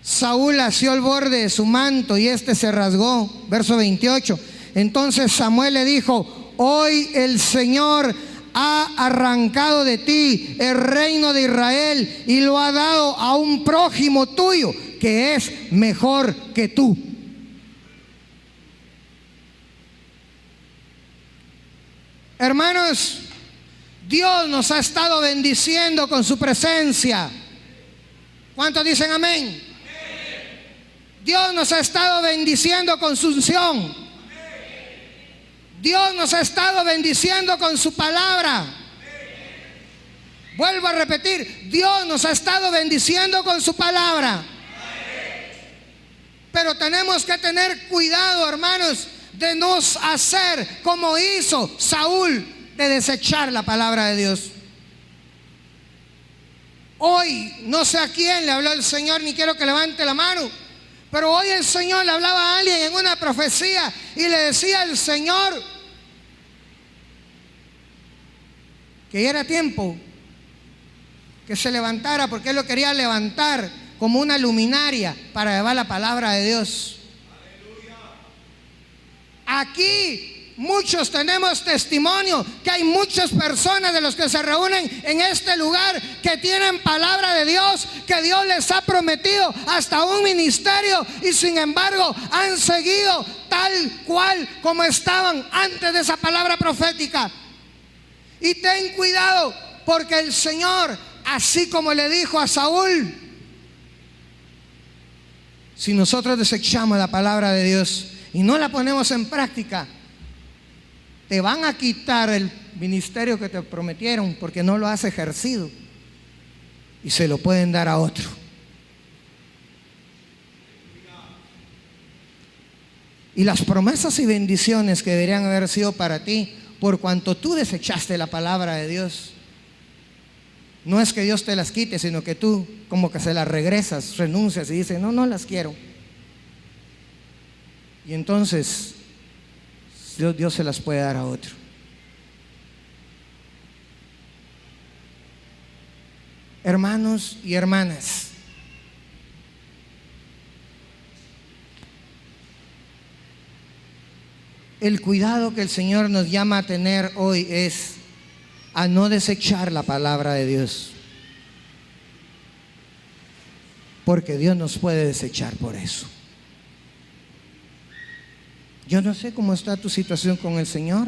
[SPEAKER 1] Saúl asió el borde de su manto y este se rasgó. Verso 28. Entonces Samuel le dijo: hoy el Señor ha arrancado de ti el reino de Israel y lo ha dado a un prójimo tuyo que es mejor que tú. Hermanos, Dios nos ha estado bendiciendo con su presencia. ¿Cuántos dicen amén? Dios nos ha estado bendiciendo con su unción. Dios nos ha estado bendiciendo con su palabra. Vuelvo a repetir, Dios nos ha estado bendiciendo con su palabra. Pero tenemos que tener cuidado, hermanos, de no hacer como hizo Saúl, de desechar la palabra de Dios. Hoy no sé a quién le habló el Señor, ni quiero que levante la mano, pero hoy el Señor le hablaba a alguien en una profecía y le decía al Señor que ya era tiempo que se levantara, porque Él lo quería levantar como una luminaria para llevar la palabra de Dios. Aquí muchos tenemos testimonio que hay muchas personas de los que se reúnen en este lugar que tienen palabra de Dios, que Dios les ha prometido hasta un ministerio, y sin embargo han seguido tal cual como estaban antes de esa palabra profética. Y ten cuidado, porque el Señor, así como le dijo a Saúl, si nosotros desechamos la palabra de Dios y no la ponemos en práctica, te van a quitar el ministerio que te prometieron porque no lo has ejercido y se lo pueden dar a otro. Y las promesas y bendiciones que deberían haber sido para ti, por cuanto tú desechaste la palabra de Dios, no es que Dios te las quite, sino que tú como que se las regresas, renuncias y dices: no, no las quiero. Y entonces Dios se las puede dar a otro. Hermanos y hermanas, el cuidado que el Señor nos llama a tener hoy es a no desechar la palabra de Dios, porque Dios nos puede desechar por eso. Yo no sé cómo está tu situación con el Señor,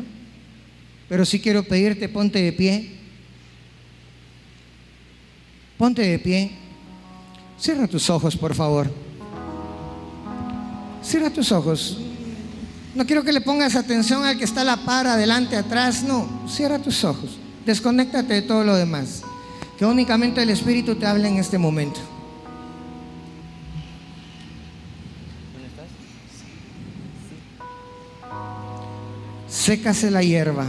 [SPEAKER 1] pero sí quiero pedirte, ponte de pie. Ponte de pie. Cierra tus ojos, por favor. Cierra tus ojos. No quiero que le pongas atención al que está a la par, adelante, atrás. No, cierra tus ojos. Desconéctate de todo lo demás. Que únicamente el Espíritu te hable en este momento. Sécase la hierba,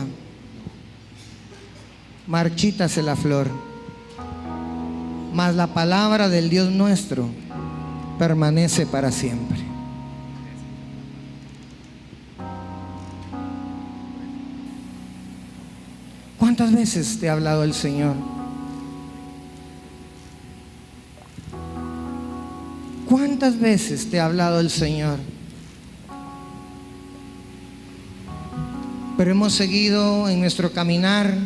[SPEAKER 1] marchítase la flor, mas la palabra del Dios nuestro permanece para siempre. ¿Cuántas veces te ha hablado el Señor? ¿Cuántas veces te ha hablado el Señor? Pero hemos seguido en nuestro caminar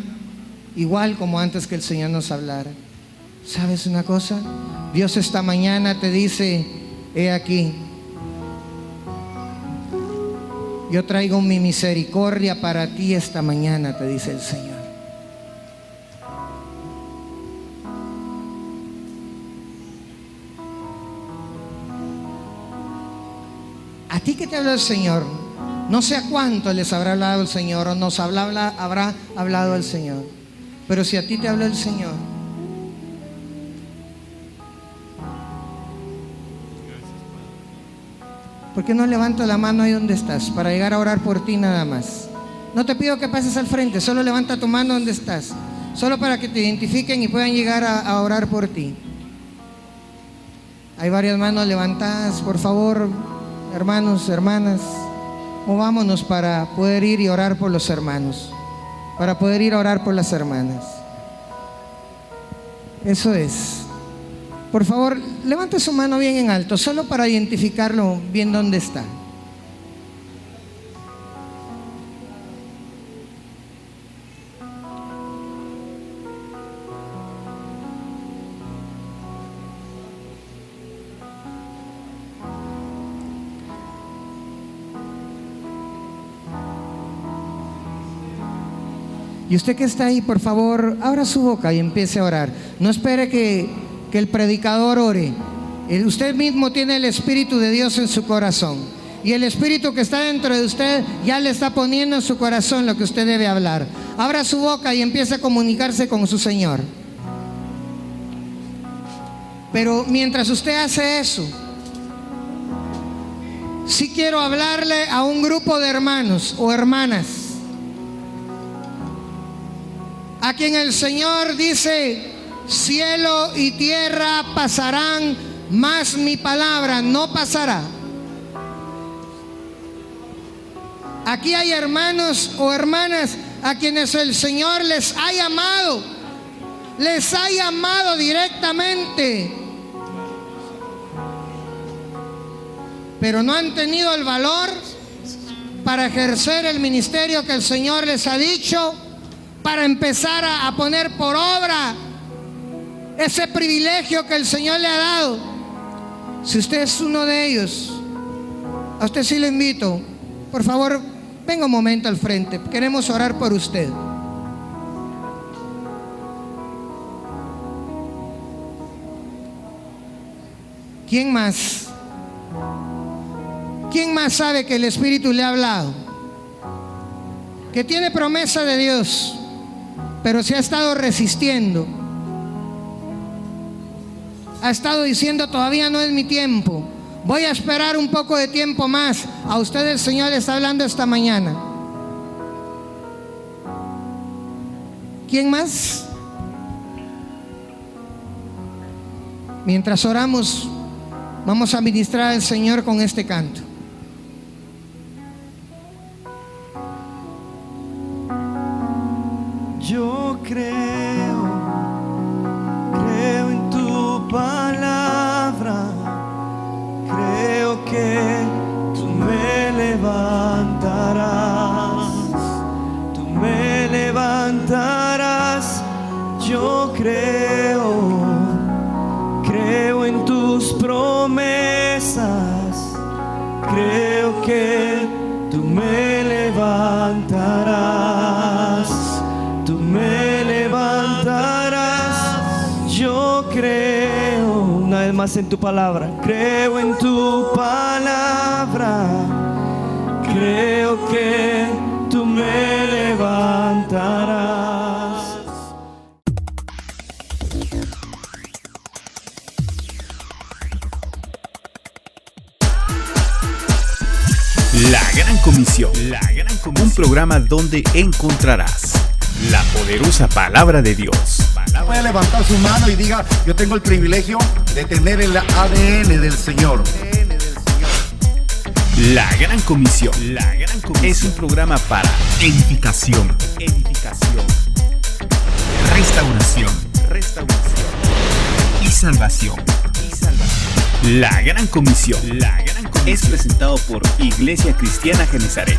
[SPEAKER 1] igual como antes que el Señor nos hablara. ¿Sabes una cosa? Dios esta mañana te dice: he aquí, yo traigo mi misericordia para ti esta mañana, te dice el Señor. ¿A ti qué te habló el Señor? No sé a cuánto les habrá hablado el Señor o nos habrá hablado el Señor. Pero si a ti te habló el Señor, ¿por qué no levantas la mano ahí donde estás para llegar a orar por ti nada más? No te pido que pases al frente, solo levanta tu mano donde estás, solo para que te identifiquen y puedan llegar a orar por ti. Hay varias manos levantadas, por favor, hermanos, hermanas. Movámonos para poder ir y orar por los hermanos, para poder ir a orar por las hermanas. Eso es. Por favor, levante su mano bien en alto, solo para identificarlo bien dónde está. Y usted que está ahí, por favor, abra su boca y empiece a orar. No espere que el predicador ore. Usted mismo tiene el Espíritu de Dios en su corazón. Y el Espíritu que está dentro de usted ya le está poniendo en su corazón lo que usted debe hablar. Abra su boca y empiece a comunicarse con su Señor. Pero mientras usted hace eso, sí quiero hablarle a un grupo de hermanos o hermanas a quien el Señor dice: cielo y tierra pasarán, mas mi palabra no pasará. Aquí hay hermanos o hermanas a quienes el Señor les ha llamado directamente, pero no han tenido el valor para ejercer el ministerio que el Señor les ha dicho, para empezar a poner por obra ese privilegio que el Señor le ha dado. Si usted es uno de ellos, a usted sí le invito, por favor, venga un momento al frente, queremos orar por usted. ¿Quién más? ¿Quién más sabe que el Espíritu le ha hablado? Que tiene promesa de Dios, pero se ha estado resistiendo. Ha estado diciendo: todavía no es mi tiempo, voy a esperar un poco de tiempo más. A usted el Señor le está hablando esta mañana. ¿Quién más? Mientras oramos, vamos a ministrar al Señor con este canto.
[SPEAKER 4] Yo creo en tu palabra, creo que tú me levantarás. creo en tus promesas, creo que tú me levantarás, yo creo, una vez más en tu palabra, creo en tu palabra, creo que tú me levantarás.
[SPEAKER 2] La Gran Comisión, un programa donde encontrarás la poderosa palabra de Dios.
[SPEAKER 3] Puede levantar su mano y diga, yo tengo el privilegio de tener el ADN del Señor.
[SPEAKER 2] La Gran Comisión es un programa para edificación, restauración y salvación. La Gran Comisión es presentado por Iglesia Cristiana Genesaret.